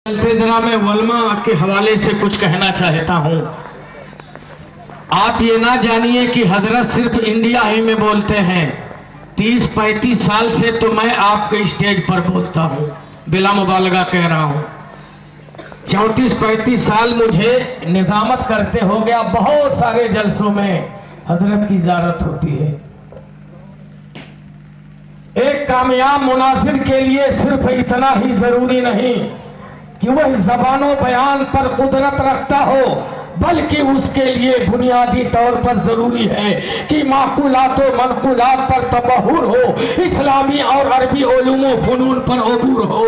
چلتے جناب میں علماء کے حوالے سے کچھ کہنا چاہتا ہوں۔ آپ یہ نہ جانیے کہ حضرت صرف انڈیا ہی میں بولتے ہیں، 30-35 سال سے تو میں آپ کے اسٹیج پر بولتا ہوں، بلا مبالغہ کہہ رہا ہوں۔ 34-35 سال مجھے نظامت کرتے ہو گیا، بہت سارے جلسوں میں حضرت کی زیارت ہوتی ہے۔ ایک کامیاب مناظر کے لیے صرف اتنا ہی ضروری نہیں کہ وہ زبان و بیان پر قدرت رکھتا ہو، بلکہ اس کے لیے بنیادی طور پر ضروری ہے کہ معقولات و منقولات پر تبحر ہو، اسلامی اور عربی علوم و فنون پر عبور ہو،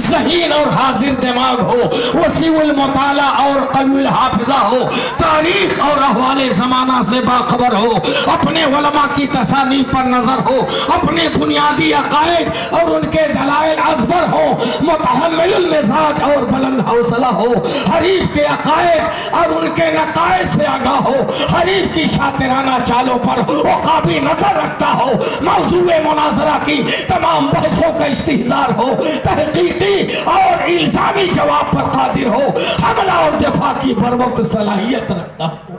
ذہین اور حاضر دماغ ہو، وسیع المطالعہ اور قوی الحافظہ ہو، تاریخ اور احوال زمانہ سے باخبر ہو، اپنے علماء کی تصانیف پر نظر ہو، اپنے بنیادی عقائد اور ان کے دلائل ازبر ہو، متحمل المزاج اور بلند حوصلہ ہو، حریف کے عقائد اور ان کے نقائص سے آگاہ ہو، حریف کی شاطرانہ چالوں پر عقابی نظر رکھتا ہو، موضوع مناظرہ کی تمام بحثوں کا استحضار ہو، تحقیقی اور الزامی جواب پر قادر ہو، حملہ اور دفاع کی بروقت صلاحیت رکھتا ہو،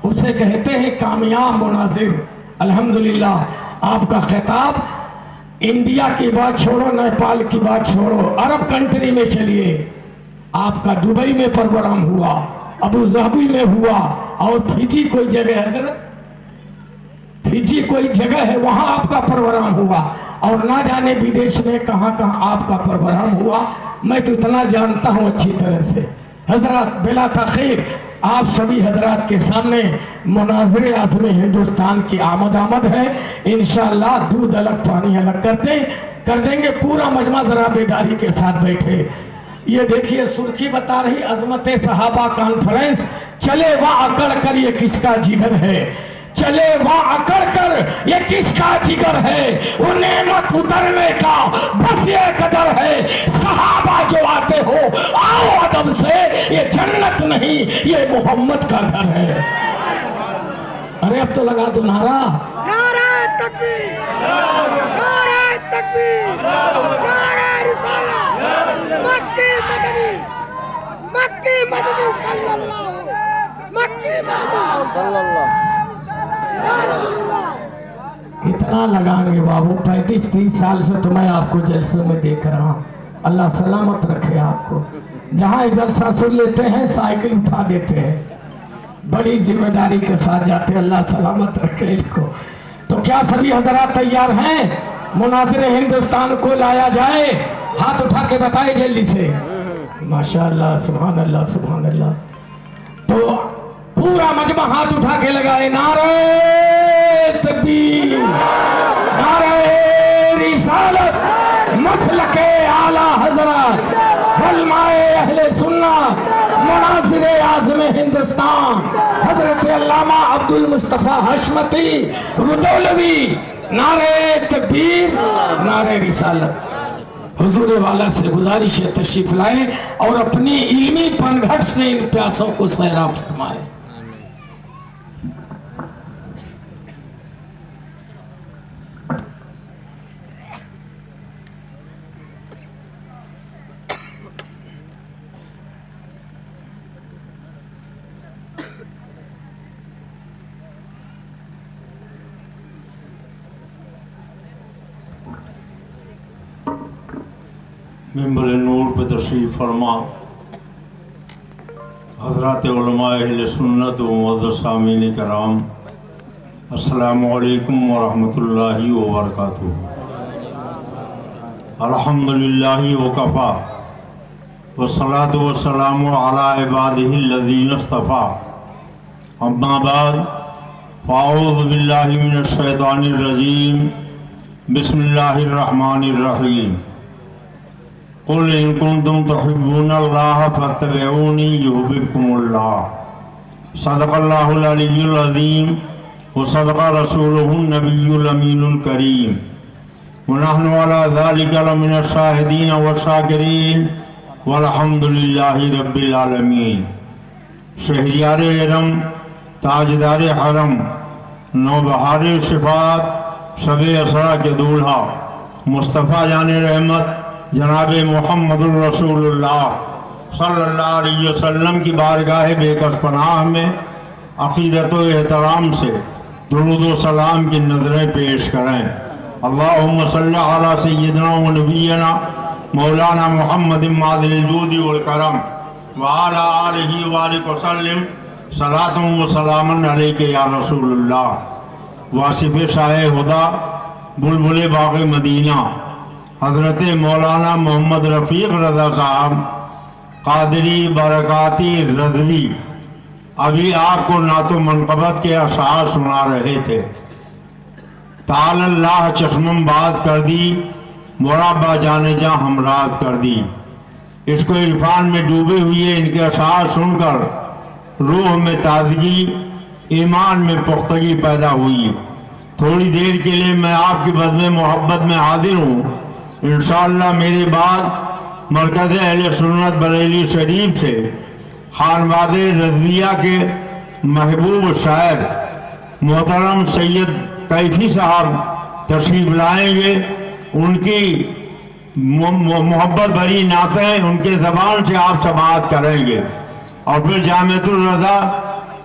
اسے کہتے ہیں کامیاب مناظر۔ الحمدللہ آپ کا خطاب انڈیا کی بات چھوڑو، نیپال کی بات چھوڑو، عرب کنٹری میں چلیے، آپ کا دبئی میں پروگرام ہوا، ابو ظہبی میں ہوا، اور فیجی کوئی جگہ ہے حضرت، فیجی کوئی جگہ ہے، وہاں آپ کا پروگرام ہوا، اور نہ جانے بدیش میں کہاں کہاں آپ کا پروگرام ہوا۔ میں تو اتنا جانتا ہوں اچھی طرح سے حضرات، بلا تاخیر آپ سبھی حضرات کے سامنے مناظر اعظم ہندوستان کی آمد ہے۔ انشاءاللہ دودھ الگ پانی الگ کر دیں گے۔ پورا مجمع ذرا بیداری کے ساتھ بیٹھے۔ یہ دیکھیے سرخی بتا رہی عظمت صحابہ کانفرنس، چلے وا اکڑ کر یہ کس کا جگر ہے، چلے وا اکڑ کر یہ کس کا جگر ہے، وہ نعمت اترنے کا بس یہ قدر ہے، صحابہ جو آتے ہو آؤ ادب سے، یہ جنت نہیں یہ محمد کا گھر ہے۔ ارے اب تو لگا دو نعرہ، نعرہ تکبیر، نعرہ تکبیر، نعرہ رسالہ، مکی مدنی، مکی مدنی صلی اللہ، مکی مدنی صلی اللہ۔ کتنا لگائیں گے بابو، 35-30 سال سے تو میں آپ کو جلسے میں دیکھ رہا ہوں۔ اللہ سلامت رکھے آپ کو۔ جہاں جلسہ سن لیتے ہیں سائیکل اٹھا دیتے ہیں، بڑی ذمہ داری کے ساتھ جاتے ہیں، اللہ سلامت رکھے اس کو۔ تو کیا سبھی حضرات تیار ہیں؟ مناظر ہندوستان کو لایا جائے، ہاتھ اٹھا کے بتائے جلدی سے۔ ماشاءاللہ، سبحان اللہ، سبحان اللہ۔ تو پورا مجمع ہاتھ اٹھا کے لگائے، نعرہ تکبیر، نعرہ رسالت، مسلک اعلیٰ حضرت، علماء اہل سنت، مناظر اعظم ہندوستان حضرت علامہ عبد المصطفیٰ حشمتی رودولوی، نعرہ تکبیر، نعرہ رسالت۔ حضور والا سے گزارش ہے تشریف لائیں اور اپنی علمی پنگھٹ سے ان پیاسوں کو سیراب فرمائیں۔ ممبر نور پہ تشریف فرما حضرات علماء اہل سنت و معزز سامعین کرام، السلام علیکم ورحمۃ اللہ وبرکاتہ۔ الحمدللہ وکفا والصلاة والسلام علی عبادہ الذین اصطفیٰ، اما بعد فاعوذ باللہ من الشیطان الرجیم، بسم اللہ الرحمن الرحیم۔ قل ان کنتم تحبون اللہ فاتبعونی یحببکم اللہ، صدق اللہ العلی العظیم وصدق رسولہ النبی الامین الکریم، ونحن علی ذلک لمن الشاہدین والشاکرین والحمد للہ رب العالمین۔ شہریار حرم، تاجدار حرم، نوبہار شفاعت، شب اسرا کے دولہا، مصطفیٰ جان رحمت جناب محمد الرسول اللہ صلی اللہ علیہ وسلم کی بارگاہ بےکس پناہ میں عقیدت و احترام سے درود و سلام کی نظریں پیش کریں۔ اللہم صلی علی سیدنا و نبینا مولانا محمد معدن الجود والکرم وعلی آلہ وآلہ وسلم صلاۃ و سلام علیک یا رسول اللہ۔ واصف شاہ خدا بلبل باغ مدینہ حضرت مولانا محمد رفیق رضا صاحب قادری برکاتی رضوی ابھی آپ کو نعت و منقبت کے اشعار سنا رہے تھے۔ تعالی اللہ چشمم باز کر دی، مرابع جانے جاں ہمراز کر دی۔ اس کو عرفان میں ڈوبے ہوئے ان کے اشعار سن کر روح میں تازگی، ایمان میں پختگی پیدا ہوئی۔ تھوڑی دیر کے لیے میں آپ کی بزم محبت میں حاضر ہوں۔ انشاءاللہ میرے بعد مرکز اہل سنت بریلی شریف سے خانواد رضویہ کے محبوب شاعر محترم سید کیفی صاحب تشریف لائیں گے۔ ان کی محبت بھری نعتیں ان کے زبان سے آپ سماعت کریں گے، اور پھر جامعۃ الرضا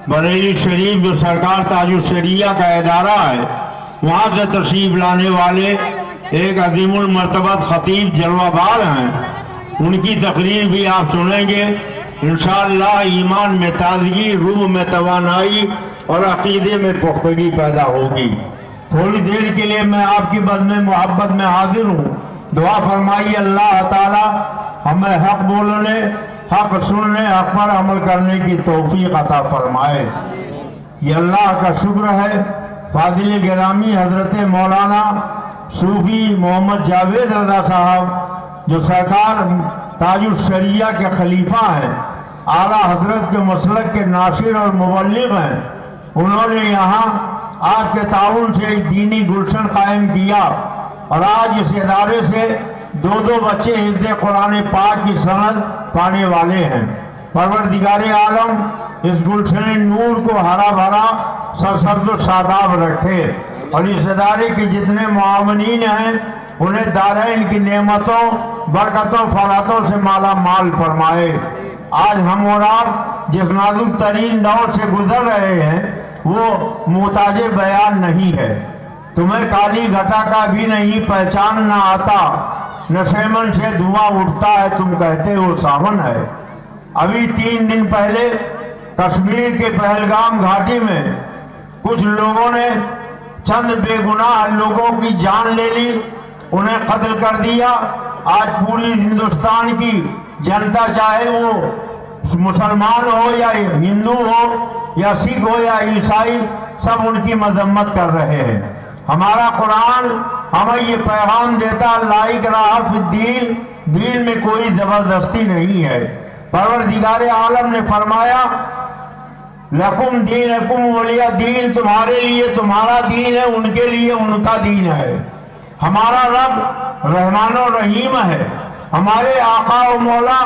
بریلی شریف جو سرکار تاج الشریعہ کا ادارہ ہے، وہاں سے تشریف لانے والے ایک عظیم المرتبت خطیب جلوہ بار ہیں، ان کی تقریر بھی آپ سنیں گے۔ انشاءاللہ ایمان میں تازگی، روح میں توانائی اور عقیدے میں پختگی پیدا ہوگی۔ تھوڑی دیر کے لیے میں آپ کی بزم محبت میں حاضر ہوں۔ دعا فرمائیے اللہ تعالی ہمیں حق بولنے، حق سننے، حق پر عمل کرنے کی توفیق عطا فرمائے۔ یہ اللہ کا شکر ہے، فاضل گرامی حضرت مولانا صوفی محمد جاوید رضا صاحب جو سرکار تاج الشریعہ کے خلیفہ ہیں، اعلیٰ حضرت کے مسلک کے ناشر اور مبلغ ہیں، انہوں نے یہاں آپ کے تعاون سے ایک دینی گلشن قائم کیا، اور آج اس ادارے سے دو بچے حفظ قرآن پاک کی سند پانے والے ہیں۔ پروردگار عالم اس گلشن نور کو ہرا بھرا سرسبز و شاداب رکھے، اور اس ادارے کے جتنے معاونین ہیں انہیں دارین کی نعمتوں، برکتوں، فلاحوں سے مالا مال فرمائے۔ آج ہم اور آپ جس نازک ترین دور سے گزر رہے ہیں وہ محتاج بیان نہیں ہے۔ تمہیں کالی گھٹا کا بھی نہیں پہچاننا آتا، نشیمن سے دھواں اٹھتا ہے تم کہتے ہو ساون ہے۔ ابھی 3 دن پہلے کشمیر کے پہلگام گھاٹی میں کچھ لوگوں نے چند بے گناہ لوگوں کی جان لے لی، انہیں قتل کر دیا۔ آج پوری ہندوستان کی جنتا، چاہے وہ مسلمان ہو یا ہندو ہو یا سکھ ہو یا عیسائی، سب ان کی مذمت کر رہے ہیں۔ ہمارا قرآن ہمیں یہ پیغام دیتا لا اکراہ فی الدین، دین میں کوئی زبردستی نہیں ہے۔ پروردگار عالم نے فرمایا لکم دینکم ولی دین، تمہارے لیے تمہارا دین ہے، ان کے لیے ان کا دین ہے۔ ہمارا رب رحمان و رحیم ہے، ہمارے آقا و مولا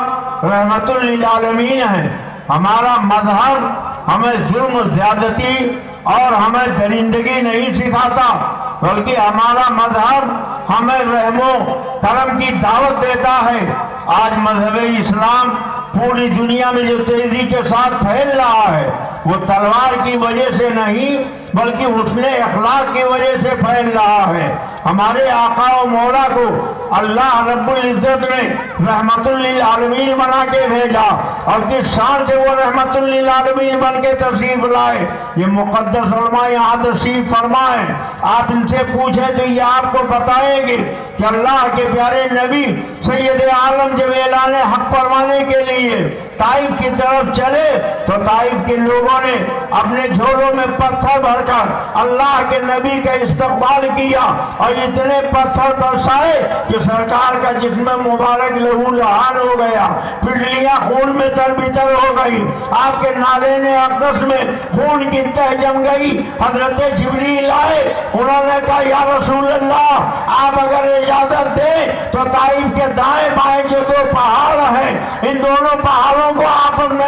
رحمت للعالمین ہے۔ ہمارا مذہب ہمیں ظلم و زیادتی اور ہمیں درندگی نہیں سکھاتا، بلکہ ہمارا مذہب ہمیں رحم و کرم کی دعوت دیتا ہے۔ آج مذہب اسلام پوری دنیا میں جو تیزی کے ساتھ پھیل رہا ہے وہ تلوار کی وجہ سے نہیں بلکہ حسن اخلاق کی وجہ سے پھیل رہا ہے۔ ہمارے آقا و مولا کو اللہ رب العزت نے رحمت للعالمین بنا کے بھیجا، اور کس شان سے وہ رحمت للعالمین بن کے تشریف لائے۔ یہ مقدس علماء یہاں تشریف فرمائیں، آپ ان سے پوچھیں تو یہ آپ کو بتائیں گے کہ اللہ کے پیارے نبی سید عالم جب اعلان حق فرمانے کے لیے طائف کی طرف چلے تو طائف کے لوگوں نے اپنے جھولوں میں پتھر بھر کر اللہ کے نبی کا استقبال کیا، اور اتنے پتھر برسائے کہ سرکار کا جسم مبارک لہو لہان ہو گیا، پنڈلیاں خون میں تر بتر ہو گئی، آپ کے نالین اقدس میں خون کی تہ جم گئی۔ حضرت جبریل آئے، انہوں نے کہا یا رسول اللہ آپ اگر اجازت دیں تو طائف کے دائیں بائیں جو 2 پہاڑ ہیں ان دونوں پہاڑوں کو آپس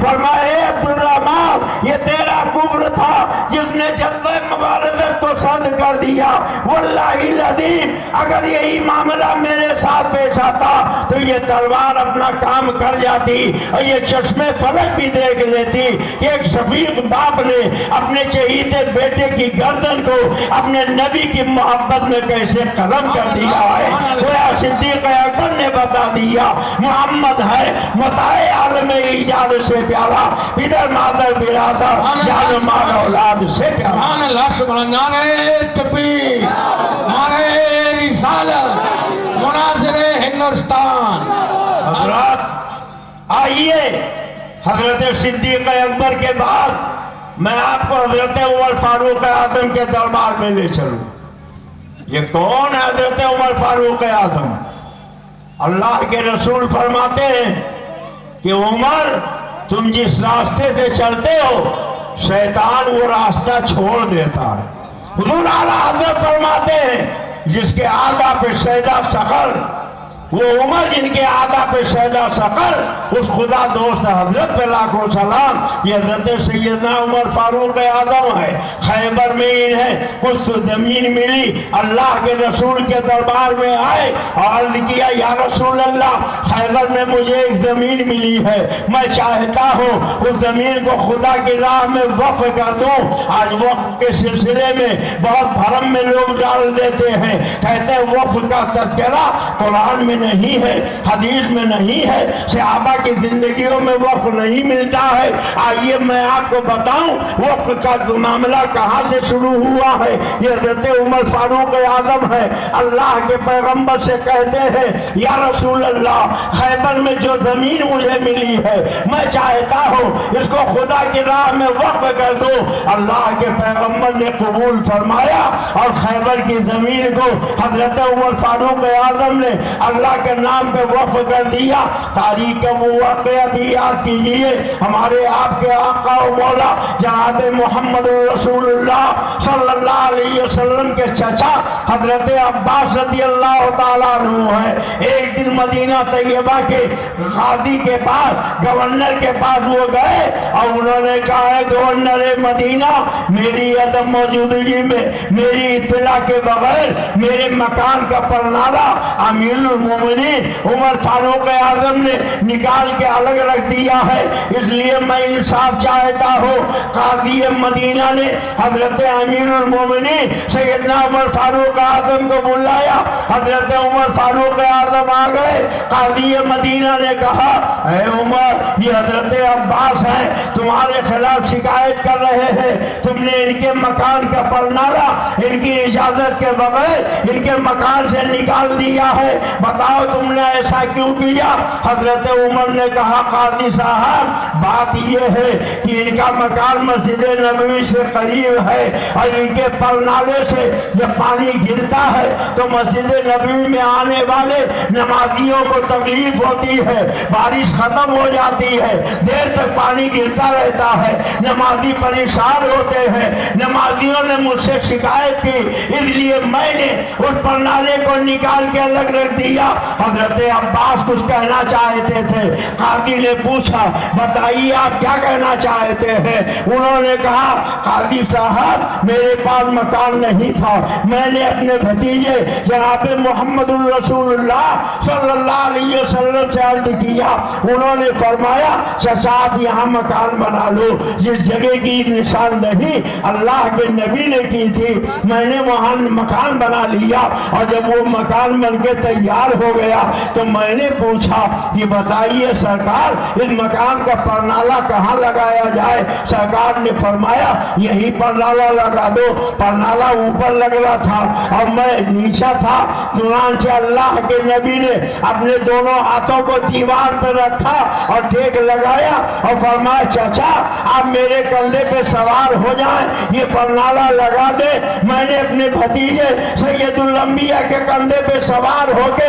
فرمایا اے عبدالرحمن یہ تیرا کفر تھا جس نے جذبہ مبارزت کو سرد کر دیا، واللہ العظیم اگر یہی معاملہ میرے ساتھ پیش آتا تو یہ تلوار اپنا کام کر جاتی اور یہ چشمے فلک بھی دیکھ لیتی کہ ایک شفیق باپ نے اپنے چہیتے بیٹے کی گردن کو اپنے نبی کی محبت میں کیسے قلم کر دیا ہے۔ گویا صدیق اکبر نے بتا دیا محمد ہے متاع عالم ایجاد سے پیارا، پدر مادر برادر جان و مال اولاد سے پیارا۔ سبحان اللہ سبحان اللہ، نعرہ تکبیر، نعرہ رسالت، مناظر ہندوستان۔ حضرات آئیے حضرت صدیق اکبر کے بعد میں آپ کو حضرت عمر فاروق اعظم کے دربار میں لے چلوں۔ یہ کون ہے حضرت عمر فاروق اعظم؟ اللہ کے رسول فرماتے ہیں کہ عمر تم جس راستے سے چلتے ہو شیطان وہ راستہ چھوڑ دیتا ہے۔ حضور اعلیٰ حضرت فرماتے ہیں جس کے آدھا پہ سیدہ سقر، وہ عمر جن کے آدھا پہ سیدہ سقر، اس خدا دوست حضرت پہ لاکھوں سلام۔ یہ حضرت سیدنا عمر فاروق اعظم ہے۔ خیبر میں انہیں کچھ زمین ملی، اللہ کے رسول کے دربار میں آئے اور عرض کیا یا رسول اللہ خیبر میں مجھے ایک زمین ملی ہے، میں چاہتا ہوں اس زمین کو خدا کی راہ میں وقف کر دوں۔ آج وقف کے سلسلے میں بہت بھرم میں لوگ ڈال دیتے ہیں، کہتے ہیں وقف کا تذکرہ قرآن میں نہیں ہے، حدیث میں نہیں ہے، صحابہ کی زندگیوں میں وقف نہیں ملتا ہے۔ آئیے میں آپ کو بتاؤں وقف کا معاملہ کہاں سے شروع ہوا ہے۔ یہ حضرت عمر فاروق اعظم ہے، اللہ کے پیغمبر سے کہتے ہیں یا رسول اللہ خیبر میں جو زمین مجھے ملی ہے میں چاہتا ہوں اس کو خدا کی راہ میں وقف کر دو۔ اللہ کے پیغمبر نے قبول فرمایا اور خیبر کی زمین کو حضرت عمر فاروق اعظم نے اللہ کے نام پہ وقف کر دیا۔ تاریخ کا وہ واقعہ بھی یاد کیجئے، ہمارے آپ کے آقا و مولا جناب محمد رسول اللہ صلی اللہ علیہ وسلم کے چچا حضرت عباس رضی اللہ تعالیٰ عنہ ہے۔ ایک دن مدینہ طیبہ کے قاضی کے پاس گورنر کے پاس وہ گئے اور انہوں نے کہا ہے گورنر مدینہ میری عدم موجودگی میں میری اطلاع کے بغیر میرے مکان کا پرنالہ امیر المومنین عمر فاروق اعظم نے نکال کے الگ رکھ دیا ہے، اس لیے میں انصاف چاہتا ہوں۔ قاضی مدینہ نے حضرت امیر المومنین سیدنا عمر فاروق اعظم کو بلایا، حضرت عمر فاروق اعظم آ گئے۔ قاضی مدینہ نے کہا اے عمر یہ حضرت عباس ہیں تمہارے خلاف شکایت کر رہے ہیں، تم نے ان کے مکان کا پرنالہ ان کی اجازت کے بغیر ان کے مکان سے نکال دیا ہے، بتاؤ تم نے ایسا کیوں کیا؟ حضرت عمر نے کہا قاضی صاحب بات یہ ہے کہ ان کا مکان مسجد نبوی سے قریب ہے اور ان کے پرنالے سے جب پانی گرتا ہے تو مسجد نبوی میں آنے والے نمازیوں کو تکلیف ہوتی ہے، بارش ختم ہو جاتی ہے، دیر تک پانی گرتا رہتا ہے، نمازی پریشان ہوتے ہیں، نمازیوں نے مجھ سے شکایت کی اس لیے میں نے اس پرنالے کو نکال کے الگ رکھ دیا۔ حضرت عباس کچھ کہنا چاہتے تھے، قاضی نے پوچھا بتائیے آپ کیا کہنا چاہتے ہیں؟ انہوں نے کہا قاضی صاحب میرے پاس مکان نہیں تھا، میں نے اپنے بھتیجے جناب محمد الرسول اللہ صلی اللہ علیہ وسلم سے عرض کیا، انہوں نے فرمایا چچا آپ یہاں مکان بنا لو، جس جگہ کی نشاندہی اللہ کے نبی نے کی تھی میں نے وہاں مکان بنا لیا، اور جب وہ مکان بن کے تیار ہو گیا تو میں نے پوچھا کہ بتائیے سرکار اس مکان کا پرنالہ کہاں لگایا جائے؟ سرکار نے فرمایا یہی پرنالہ لگا دو۔ پرنالہ اوپر لگ رہا تھا اور میں نیچا تھا، چنانچہ اللہ کے نبی نے اپنے دونوں ہاتھوں کو دیوار پر رکھا اور ٹیک لگایا اور فرمایا چچا آپ میرے کندھے پہ سوار ہو جائیں، یہ پرنالہ لگا دے۔ میں نے اپنے بھتیجے سید الانبیاء کے کندھے پہ سوار ہو کے